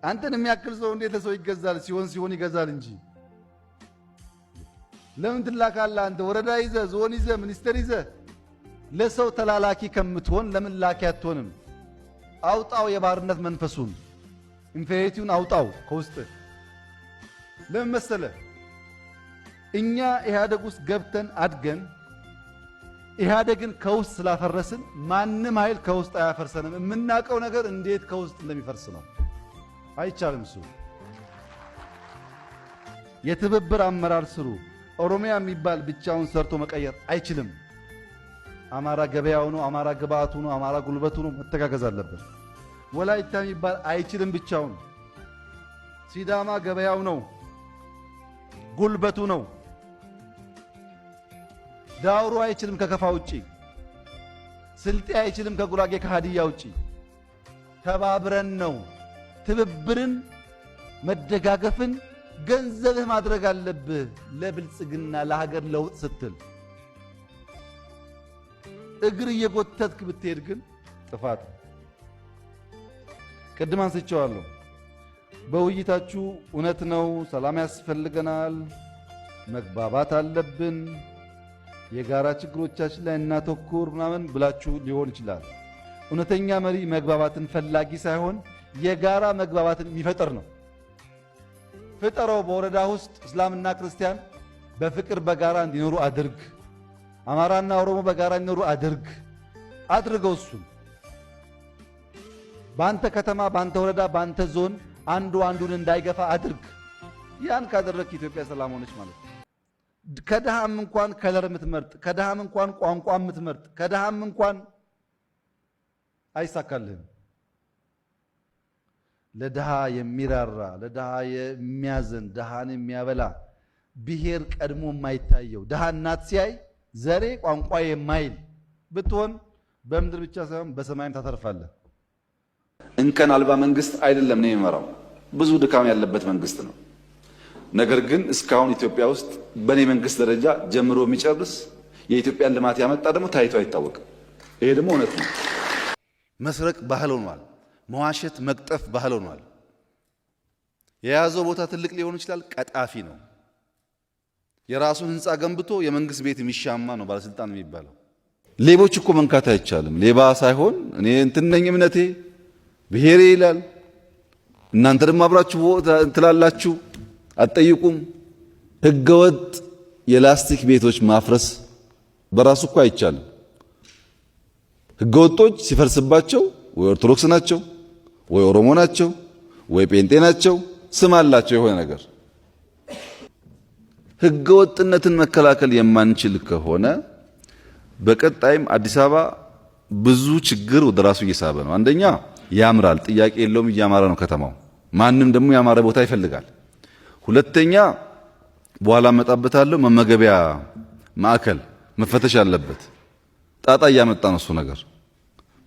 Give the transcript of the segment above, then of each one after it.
አንተን የሚያክል ሰው እንዴት ለሰው ይገዛል? ሲሆን ይገዛል እንጂ ለምን ትላካለህ? አንተ ወረዳ ይዘህ ዞን ይዘህ ሚኒስቴር ይዘህ ለሰው ተላላኪ ከምትሆን ለምን ላኪ አትሆንም? አውጣው የባርነት መንፈሱን ኢንፌሪቲውን አውጣው ከውስጥ። ለምን መሰለህ? እኛ ኢህአደግ ውስጥ ገብተን አድገን ኢህአደግን ከውስጥ ስላፈረስን ማንም ኃይል ከውስጥ አያፈርሰንም። የምናውቀው ነገር እንዴት ከውስጥ እንደሚፈርስ ነው። አይቻልም። እሱ የትብብር አመራር ስሩ። ኦሮሚያ የሚባል ብቻውን ሰርቶ መቀየር አይችልም። አማራ ገበያው ነው፣ አማራ ግብአቱ ነው፣ አማራ ጉልበቱ ነው። መተጋገዝ አለበት። ወላይታ የሚባል አይችልም ብቻውን። ሲዳማ ገበያው ነው፣ ጉልበቱ ነው። ዳውሮ አይችልም ከከፋ ውጪ። ስልጤ አይችልም ከጉራጌ ከሃዲያ ውጪ። ተባብረን ነው ትብብርን መደጋገፍን ገንዘብህ ማድረግ አለብህ። ለብልጽግና ለሀገር ለውጥ ስትል እግር እየጎተትክ ብትሄድ ግን ጥፋት። ቅድም አንስቼዋለሁ። በውይይታችሁ እውነት ነው፣ ሰላም ያስፈልገናል፣ መግባባት አለብን፣ የጋራ ችግሮቻችን ላይ እናተኩር ምናምን ብላችሁ ሊሆን ይችላል። እውነተኛ መሪ መግባባትን ፈላጊ ሳይሆን የጋራ መግባባትን የሚፈጥር ነው። ፍጠረው። በወረዳ ውስጥ እስላምና ክርስቲያን በፍቅር በጋራ እንዲኖሩ አድርግ። አማራና ኦሮሞ በጋራ እንዲኖሩ አድርገው። እሱን በአንተ ከተማ፣ በአንተ ወረዳ፣ በአንተ ዞን አንዱ አንዱን እንዳይገፋ አድርግ። ያን ካደረግክ ኢትዮጵያ ሰላም ሆነች ማለት ነው። ከድሃም እንኳን ከለር የምትመርጥ፣ ከድሃም እንኳን ቋንቋ የምትመርጥ፣ ከድሃም እንኳን አይሳካልህም። ለድሃ የሚራራ ለድሃ የሚያዝን ድሃን የሚያበላ ብሔር ቀድሞ የማይታየው ድሃ እናት ሲያይ ዘሬ ቋንቋ የማይል ብትሆን በምድር ብቻ ሳይሆን በሰማይም ታተርፋለህ። እንከን አልባ መንግስት አይደለም ነው የሚመራው። ብዙ ድካም ያለበት መንግስት ነው። ነገር ግን እስካሁን ኢትዮጵያ ውስጥ በኔ መንግስት ደረጃ ጀምሮ የሚጨርስ የኢትዮጵያን ልማት ያመጣ ደግሞ ታይቶ አይታወቅም። ይሄ ደግሞ እውነት ነው። መስረቅ ባህል ሆኗል። መዋሸት መቅጠፍ ባህል ሆኗል። የያዘው ቦታ ትልቅ ሊሆን ይችላል፣ ቀጣፊ ነው። የራሱን ህንፃ ገንብቶ የመንግስት ቤት የሚሻማ ነው ባለስልጣን የሚባለው። ሌቦች እኮ መንካት አይቻልም። ሌባ ሳይሆን እኔ እንትን ነኝ እምነቴ ብሔሬ ይላል። እናንተ ደግሞ አብራችሁ ትላላችሁ፣ አትጠይቁም። ህገወጥ የላስቲክ ቤቶች ማፍረስ በራሱ እኮ አይቻልም። ህገወጦች ሲፈርስባቸው ወይ ኦርቶዶክስ ናቸው ወይ ኦሮሞ ናቸው ወይ ጴንጤ ናቸው፣ ስም አላቸው የሆነ ነገር። ህገወጥነትን መከላከል የማንችል ከሆነ በቀጣይም አዲስ አበባ ብዙ ችግር ወደ ራሱ እየሳበ ነው። አንደኛ ያምራል፣ ጥያቄ የለውም፣ እያማረ ነው ከተማው። ማንም ደግሞ ያማረ ቦታ ይፈልጋል። ሁለተኛ በኋላ መጣበታለሁ፣ መመገቢያ ማዕከል መፈተሽ አለበት። ጣጣ እያመጣ ነው እሱ ነገር።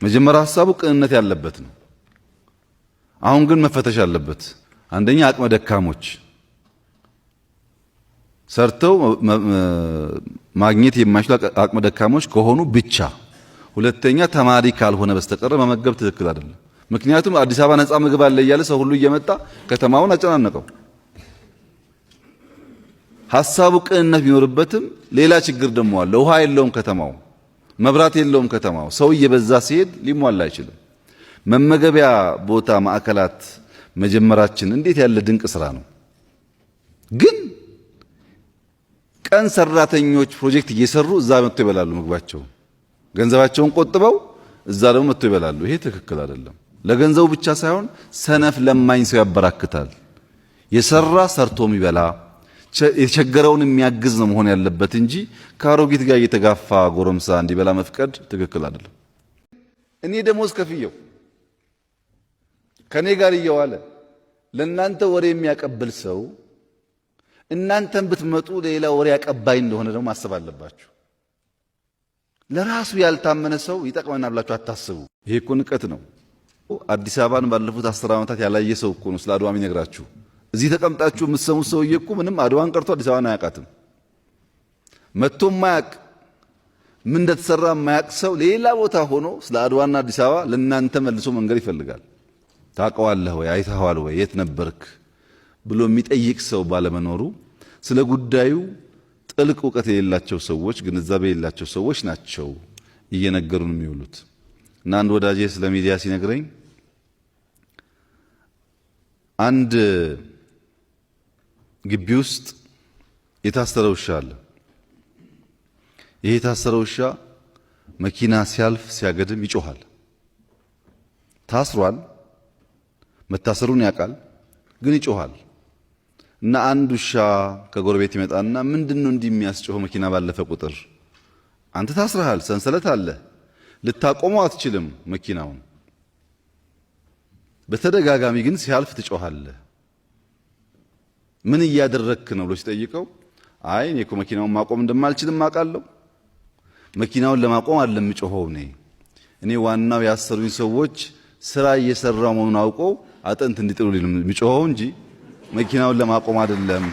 መጀመሪያ ሐሳቡ ቅንነት ያለበት ነው። አሁን ግን መፈተሽ አለበት። አንደኛ አቅመ ደካሞች ሰርተው ማግኘት የማይችሉ አቅመ ደካሞች ከሆኑ ብቻ። ሁለተኛ ተማሪ ካልሆነ በስተቀር መመገብ ትክክል አይደለም። ምክንያቱም አዲስ አበባ ነፃ ምግብ አለ እያለ ሰው ሁሉ እየመጣ ከተማውን አጨናነቀው። ሐሳቡ ቅንነት ቢኖርበትም ሌላ ችግር ደግሞ አለ። ውሃ የለውም ከተማው፣ መብራት የለውም ከተማው። ሰው እየበዛ ሲሄድ ሊሟላ አይችልም። መመገቢያ ቦታ ማዕከላት መጀመራችን እንዴት ያለ ድንቅ ስራ ነው! ግን ቀን ሰራተኞች ፕሮጀክት እየሰሩ እዛ መጥተው ይበላሉ ምግባቸው። ገንዘባቸውን ቆጥበው እዛ ደግሞ መጥተው ይበላሉ። ይሄ ትክክል አይደለም። ለገንዘቡ ብቻ ሳይሆን ሰነፍ ለማኝ ሰው ያበራክታል። የሰራ ሰርቶም ይበላ የተቸገረውን የሚያግዝ ነው መሆን ያለበት እንጂ ከአሮጊት ጋር እየተጋፋ ጎረምሳ እንዲበላ መፍቀድ ትክክል አይደለም። እኔ ደሞዝ ከፍየው ከኔ ጋር እየዋለ ለእናንተ ወሬ የሚያቀብል ሰው እናንተን ብትመጡ ሌላ ወሬ አቀባይ እንደሆነ ደግሞ ማሰብ አለባችሁ። ለራሱ ያልታመነ ሰው ይጠቅመናል ብላችሁ አታስቡ። ይሄ እኮ ንቀት ነው። አዲስ አበባን ባለፉት 10 ዓመታት ያላየ ሰው እኮ ነው ስለ አድዋ የሚነግራችሁ። እዚህ ተቀምጣችሁ የምትሰሙት ሰውዬ እኮ ምንም አድዋን ቀርቶ አዲስ አበባን አያውቃትም። መጥቶ ማያውቅ ምን እንደተሰራ ማያውቅ ሰው ሌላ ቦታ ሆኖ ስለ አድዋና አዲስ አበባ ለእናንተ መልሶ መንገር ይፈልጋል። ታውቀዋለህ ወይ አይተኸዋል ወይ የት ነበርክ ብሎ የሚጠይቅ ሰው ባለመኖሩ ስለ ጉዳዩ ጥልቅ እውቀት የሌላቸው ሰዎች ግንዛቤ የሌላቸው ሰዎች ናቸው እየነገሩን የሚውሉት። እና አንድ ወዳጄ ስለ ሚዲያ ሲነግረኝ አንድ ግቢ ውስጥ የታሰረ ውሻ አለ። ይሄ የታሰረ ውሻ መኪና ሲያልፍ ሲያገድም ይጮሃል። ታስሯል፣ መታሰሩን ያውቃል፣ ግን ይጮሃል። እና አንድ ውሻ ከጎረቤት ይመጣና ምንድነው እንዲህ የሚያስጮኸው? መኪና ባለፈ ቁጥር አንተ ታስረሃል፣ ሰንሰለት አለ፣ ልታቆመው አትችልም መኪናውን። በተደጋጋሚ ግን ሲያልፍ ትጮሃለህ። ምን እያደረክ ነው ብሎ ሲጠይቀው አይ እኔ እኮ መኪናውን ማቆም እንደማልችልም አውቃለሁ። መኪናውን ለማቆም አይደለም የምጮኸው እኔ ዋናው ያሰሩኝ ሰዎች ስራ እየሰራው መሆኑን አውቀው አጥንት እንዲጥሉልኝ ነው የምጮኸው እንጂ መኪናውን ለማቆም አይደለም።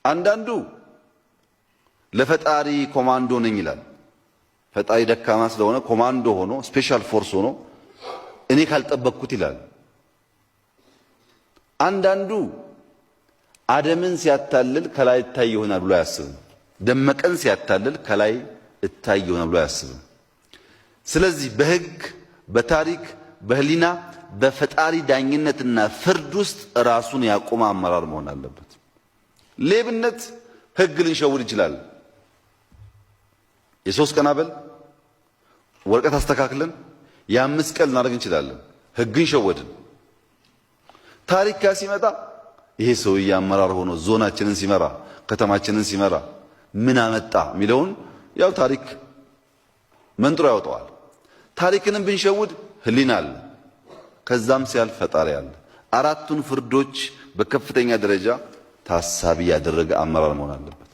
አንዳንዱ ለፈጣሪ ኮማንዶ ነኝ ይላል። ፈጣሪ ደካማ ስለሆነ ኮማንዶ ሆኖ ስፔሻል ፎርስ ሆኖ እኔ ካልጠበቅኩት ይላል። አንዳንዱ አደምን ሲያታልል ከላይ እታይ ይሆናል ብሎ አያስብም። ደመቀን ሲያታልል ከላይ እታይ ይሆናል ብሎ አያስብም። ስለዚህ በሕግ በታሪክ በህሊና በፈጣሪ ዳኝነትና ፍርድ ውስጥ ራሱን ያቆመ አመራር መሆን አለበት። ሌብነት ሕግ ልንሸውድ ይችላል። የሶስት ቀን አበል ወረቀት አስተካክለን የአምስት ቀን እናደርግ እንችላለን። ሕግን ሸወድን። ታሪክ ጋር ሲመጣ ይሄ ሰውዬ አመራር ሆኖ ዞናችንን ሲመራ ከተማችንን ሲመራ ምን አመጣ የሚለውን ያው ታሪክ መንጥሮ ያወጣዋል። ታሪክንም ብንሸውድ ህሊና አለ፣ ከዛም ሲያልፍ ፈጣሪ አለ። አራቱን ፍርዶች በከፍተኛ ደረጃ ታሳቢ ያደረገ አመራር መሆን አለበት።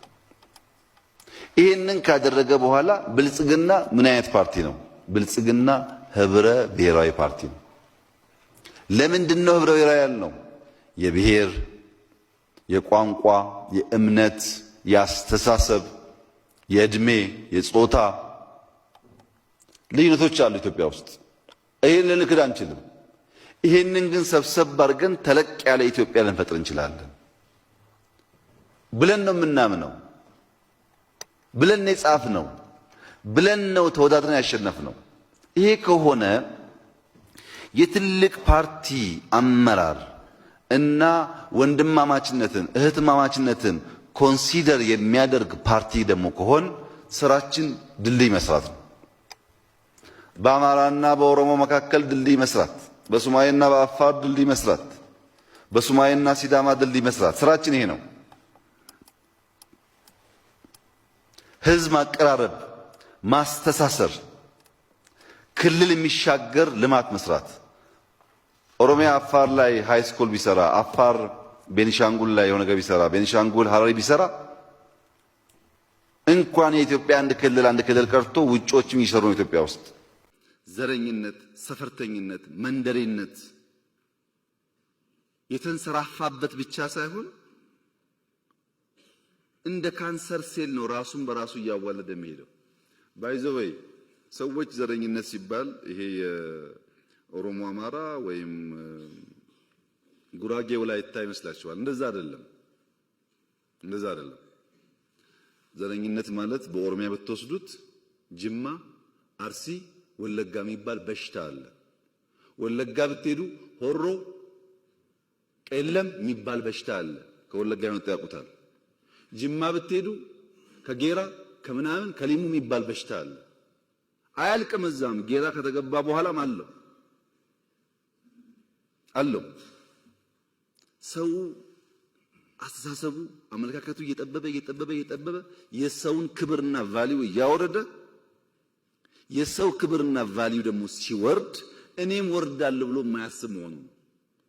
ይሄንን ካደረገ በኋላ ብልጽግና ምን አይነት ፓርቲ ነው? ብልጽግና ህብረ ብሔራዊ ፓርቲ ነው። ለምንድን ነው ህብረ ብሔራዊ ያልነው? የብሔር፣ የቋንቋ፣ የእምነት፣ የአስተሳሰብ፣ የእድሜ፣ የጾታ ልዩነቶች አሉ ኢትዮጵያ ውስጥ። ይሄን ልንክድ አንችልም። ይሄንን ግን ሰብሰብ አድርገን ተለቅ ያለ ኢትዮጵያ ልንፈጥር እንችላለን ብለን ነው የምናምነው፣ ብለን ነው የጻፍነው፣ ብለን ነው ተወዳድረን ያሸነፍነው። ይሄ ከሆነ የትልቅ ፓርቲ አመራር እና ወንድማማችነትን እህትማማችነትን ኮንሲደር የሚያደርግ ፓርቲ ደግሞ ከሆን ስራችን ድልድይ መስራት ነው። በአማራና በኦሮሞ መካከል ድልድይ መስራት፣ በሶማሌና በአፋር ድልድይ መስራት፣ በሶማሌና ሲዳማ ድልድይ መስራት ስራችን ይሄ ነው። ህዝብ ማቀራረብ፣ ማስተሳሰር፣ ክልል የሚሻገር ልማት መስራት። ኦሮሚያ አፋር ላይ ሃይ ስኩል ቢሰራ፣ አፋር ቤኒሻንጉል ላይ የሆነ ነገር ቢሰራ፣ ቤኒሻንጉል ሐረሪ ቢሰራ እንኳን የኢትዮጵያ አንድ ክልል ቀርቶ ውጮችም ይሰሩ ነው ኢትዮጵያ ውስጥ። ዘረኝነት፣ ሰፈርተኝነት፣ መንደሬነት የተንሰራፋበት ብቻ ሳይሆን እንደ ካንሰር ሴል ነው ራሱን በራሱ እያዋለደ የሚሄደው። ባይዘወይ ሰዎች ዘረኝነት ሲባል ይሄ የኦሮሞ አማራ ወይም ጉራጌ ወላይታ ይመስላችኋል? እንደዛ አይደለም። ዘረኝነት ማለት በኦሮሚያ ብትወስዱት ጅማ፣ አርሲ፣ ወለጋ የሚባል በሽታ አለ። ወለጋ ብትሄዱ ሆሮ፣ ቄለም የሚባል በሽታ አለ። ከወለጋ የመጡ ያውቁታል። ጅማ ብትሄዱ ከጌራ ከምናምን ከሊሙ የሚባል በሽታ አለ። አያልቅም። እዛም ጌራ ከተገባ በኋላም አለው። ሰው አስተሳሰቡ አመለካከቱ እየጠበበ የሰውን ክብርና ቫልዩ እያወረደ የሰው ክብርና ቫልዩ ደግሞ ሲወርድ እኔም ወርዳለሁ ብሎ የማያስብ መሆኑ ነው።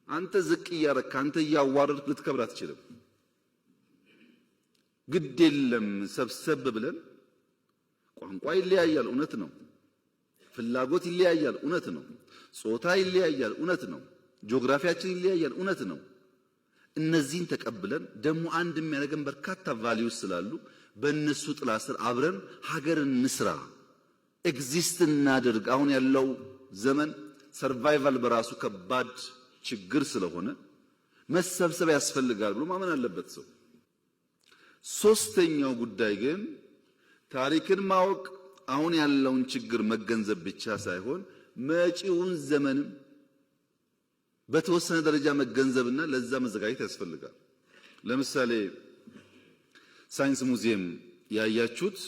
አንተ ዝቅ እያረክ አንተ እያዋረድክ ልትከብር አትችልም። ግድ የለም ሰብሰብ ብለን ቋንቋ ይለያያል፣ እውነት ነው። ፍላጎት ይለያያል፣ እውነት ነው። ጾታ ይለያያል፣ እውነት ነው። ጂኦግራፊያችን ይለያያል፣ እውነት ነው። እነዚህን ተቀብለን ደግሞ አንድ የሚያደርገን በርካታ ቫልዩስ ስላሉ በእነሱ ጥላ ስር አብረን ሀገርን እንስራ፣ ኤግዚስት እናድርግ። አሁን ያለው ዘመን ሰርቫይቫል በራሱ ከባድ ችግር ስለሆነ መሰብሰብ ያስፈልጋል ብሎ ማመን አለበት ሰው። ሶስተኛው ጉዳይ ግን ታሪክን ማወቅ አሁን ያለውን ችግር መገንዘብ ብቻ ሳይሆን መጪውን ዘመንም በተወሰነ ደረጃ መገንዘብና ለዛ መዘጋጀት ያስፈልጋል። ለምሳሌ ሳይንስ ሙዚየም ያያችሁት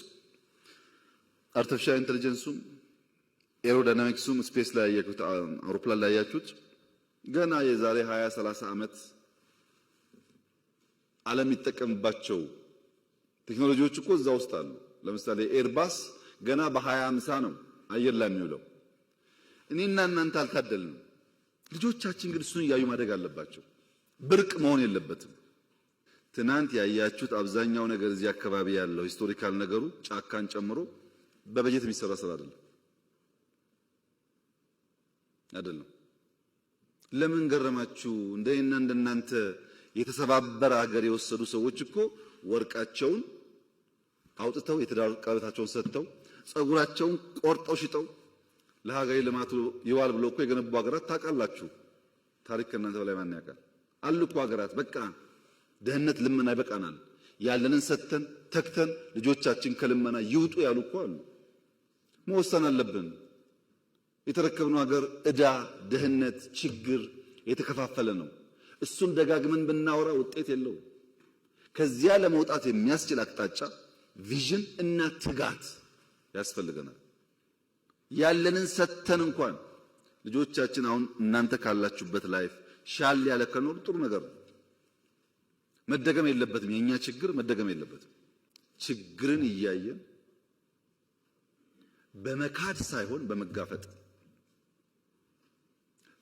አርቲፊሻል ኢንተለጀንሱም ኤሮዳይናሚክሱም ስፔስ ላይ ያያችሁት አውሮፕላን ላይ ያያችሁት ገና የዛሬ 20 30 ዓመት ዓለም ይጠቀምባቸው ቴክኖሎጂዎች እኮ እዛ ውስጥ አሉ። ለምሳሌ ኤርባስ ገና በ2050 ነው አየር ላይ የሚውለው። እኔና እናንተ አልታደልንም። ልጆቻችን ግን እሱን እያዩ ማደግ አለባቸው። ብርቅ መሆን የለበትም። ትናንት ያያችሁት አብዛኛው ነገር እዚህ አካባቢ ያለው ሂስቶሪካል ነገሩ ጫካን ጨምሮ በበጀት የሚሰራ ስራ አይደለም። ለምን ገረማችሁ? እንደና እንደናንተ የተሰባበረ ሀገር የወሰዱ ሰዎች እኮ ወርቃቸውን አውጥተው የትዳር ቀለበታቸውን ሰጥተው ጸጉራቸውን ቆርጠው ሽጠው ለሀገሬ ልማቱ ይዋል ብሎ እኮ የገነቡ ሀገራት ታውቃላችሁ። ታሪክ ከእናንተ በላይ ማን ያውቃል? አሉ እኮ ሀገራት በቃ ድህነት ልመና ይበቃናል፣ ያለንን ሰጥተን ተክተን ልጆቻችን ከልመና ይውጡ ያሉ እኮ አሉ። መወሰን አለብን። የተረከብነው ሀገር ዕዳ፣ ድህነት፣ ችግር የተከፋፈለ ነው። እሱን ደጋግመን ብናወራ ውጤት የለውም። ከዚያ ለመውጣት የሚያስችል አቅጣጫ ቪዥን እና ትጋት ያስፈልገናል። ያለንን ሰጥተን እንኳን ልጆቻችን አሁን እናንተ ካላችሁበት ላይፍ ሻል ያለ ከኖሩ ጥሩ ነገር ነው። መደገም የለበትም። የኛ ችግር መደገም የለበትም። ችግርን እያየን በመካድ ሳይሆን በመጋፈጥ፣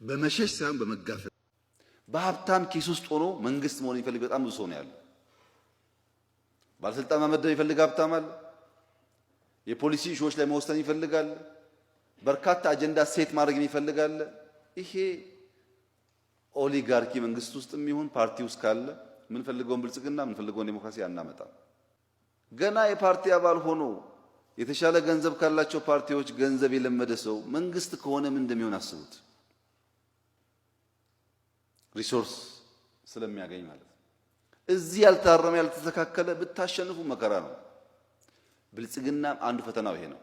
በመሸሽ ሳይሆን በመጋፈጥ። በሀብታም ኪስ ውስጥ ሆኖ መንግስት መሆን የሚፈልግ በጣም ብዙ ሰው ነው ያለው። ባለስልጣን መመደብ ይፈልግ ሀብታም አለ። የፖሊሲ ኢሹዎች ላይ መወሰን ይፈልጋል። በርካታ አጀንዳ ሴት ማድረግ ይፈልጋል። ይሄ ኦሊጋርኪ መንግስት ውስጥ የሚሆን ፓርቲ ውስጥ ካለ ምን ፈልገውን ብልጽግና ምን ፈልገውን ዲሞክራሲ አናመጣም። ገና የፓርቲ አባል ሆኖ የተሻለ ገንዘብ ካላቸው ፓርቲዎች ገንዘብ የለመደ ሰው መንግስት ከሆነ ምን እንደሚሆን አስቡት። ሪሶርስ ስለሚያገኝ ማለት ነው። እዚህ ያልታረመ ያልተስተካከለ ብታሸንፉ መከራ ነው። ብልጽግና አንዱ ፈተናው ይሄ ነው።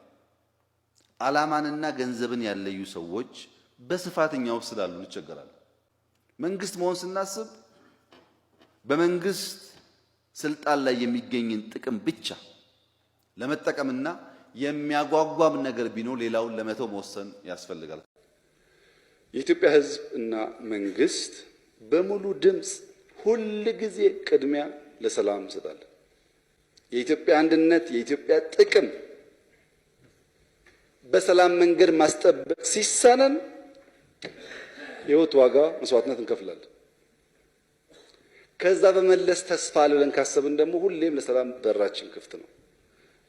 ዓላማንና ገንዘብን ያለዩ ሰዎች በስፋትኛው ስላሉ እንቸገራለን። መንግስት መሆን ስናስብ በመንግስት ስልጣን ላይ የሚገኝን ጥቅም ብቻ ለመጠቀምና የሚያጓጓም ነገር ቢኖር ሌላውን ለመተው መወሰን ያስፈልጋል። የኢትዮጵያ ሕዝብ እና መንግስት በሙሉ ድምጽ ሁል ጊዜ ቅድሚያ ለሰላም ይሰጣል። የኢትዮጵያ አንድነት፣ የኢትዮጵያ ጥቅም በሰላም መንገድ ማስጠበቅ ሲሳነን የህይወት ዋጋ መስዋዕትነት እንከፍላለን። ከዛ በመለስ ተስፋ አለን ካሰብን ደግሞ ሁሌም ለሰላም በራችን ክፍት ነው።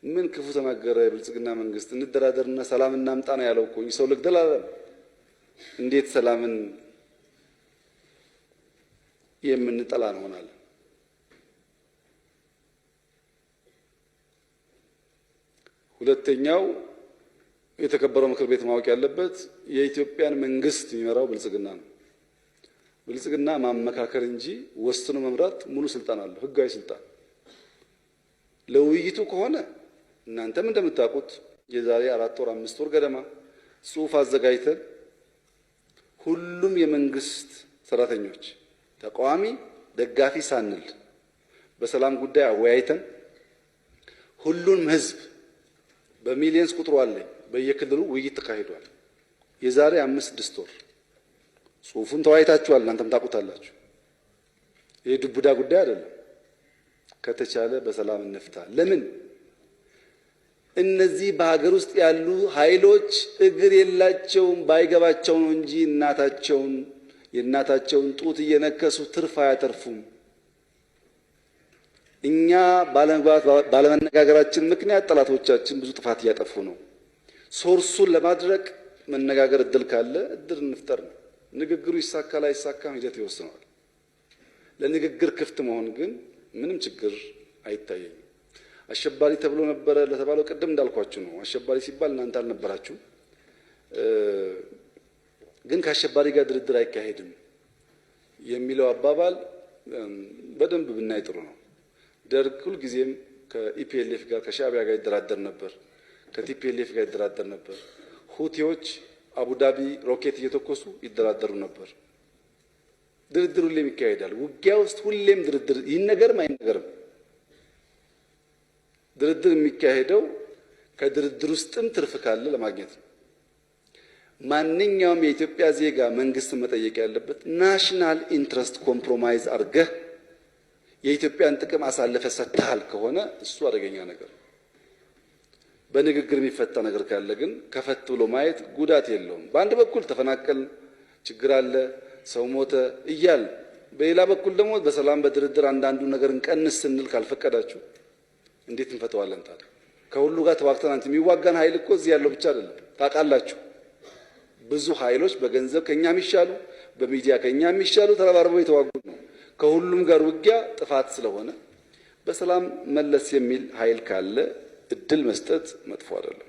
ምን ክፉ ተናገረ የብልጽግና መንግስት? እንደራደርና ሰላም እናምጣ ነው ያለው እኮ ሰው ልግደል አላለም። እንዴት ሰላምን የምንጠላ እንሆናለን? ሁለተኛው የተከበረው ምክር ቤት ማወቅ ያለበት የኢትዮጵያን መንግስት የሚመራው ብልጽግና ነው። ብልጽግና ማመካከር እንጂ ወስኖ መምራት ሙሉ ስልጣን አለው፣ ህጋዊ ስልጣን። ለውይይቱ ከሆነ እናንተም እንደምታውቁት የዛሬ 4 ወር 5 ወር ገደማ ጽሁፍ አዘጋጅተን ሁሉም የመንግስት ሰራተኞች ተቃዋሚ፣ ደጋፊ ሳንል በሰላም ጉዳይ አወያይተን ሁሉንም ህዝብ በሚሊየንስ ቁጥሩ አለኝ በየክልሉ ውይይት ተካሂዷል። የዛሬ 5-6 ወር ጽሁፉን ተወያይታችኋል። እናንተም ታውቁታላችሁ። ይሄ ዱብዳ ጉዳይ አይደለም። ከተቻለ በሰላም እንፍታ። ለምን እነዚህ በሀገር ውስጥ ያሉ ኃይሎች እግር የላቸውም፣ ባይገባቸው ነው እንጂ የእናታቸውን ጡት እየነከሱ ትርፍ አያተርፉም። እኛ ባለመነጋገራችን ምክንያት ጠላቶቻችን ብዙ ጥፋት እያጠፉ ነው። ሶርሱን ለማድረግ መነጋገር እድል ካለ እድል እንፍጠር ነው። ንግግሩ ይሳካል አይሳካም ሂደት ይወስነዋል። ለንግግር ክፍት መሆን ግን ምንም ችግር አይታየኝም። አሸባሪ ተብሎ ነበረ ለተባለው ቅድም እንዳልኳችሁ ነው። አሸባሪ ሲባል እናንተ አልነበራችሁ። ግን ከአሸባሪ ጋር ድርድር አይካሄድም የሚለው አባባል በደንብ ብናይ ጥሩ ነው። ደርግ ሁልጊዜም ከኢፒኤልኤፍ ጋር ከሻዕቢያ ጋር ይደራደር ነበር፣ ከቲፒኤልኤፍ ጋር ይደራደር ነበር። ሁቲዎች አቡዳቢ ሮኬት እየተኮሱ ይደራደሩ ነበር። ድርድር ሁሌም ይካሄዳል። ውጊያ ውስጥ ሁሌም ድርድር ይነገርም አይነገርም። ድርድር የሚካሄደው ከድርድር ውስጥም ትርፍ ካለ ለማግኘት ነው። ማንኛውም የኢትዮጵያ ዜጋ መንግስትን መጠየቅ ያለበት ናሽናል ኢንትረስት ኮምፕሮማይዝ አድርገህ የኢትዮጵያን ጥቅም አሳልፈ ሰጥተሃል ከሆነ እሱ አደገኛ ነገር ነው። በንግግር የሚፈታ ነገር ካለ ግን ከፈት ብሎ ማየት ጉዳት የለውም። በአንድ በኩል ተፈናቀል፣ ችግር አለ፣ ሰው ሞተ እያል በሌላ በኩል ደግሞ በሰላም በድርድር አንዳንዱ ነገር እንቀንስ ስንል ካልፈቀዳችሁ እንዴት እንፈተዋለን ታዲያ? ከሁሉ ጋር ተዋግተን አንተ የሚዋጋን ኃይል እኮ እዚህ ያለው ብቻ አይደለም። ታውቃላችሁ፣ ብዙ ኃይሎች በገንዘብ ከኛ የሚሻሉ በሚዲያ ከኛ የሚሻሉ ተረባርበው የተዋጉ ነው። ከሁሉም ጋር ውጊያ ጥፋት ስለሆነ በሰላም መለስ የሚል ኃይል ካለ እድል መስጠት መጥፎ አይደለም።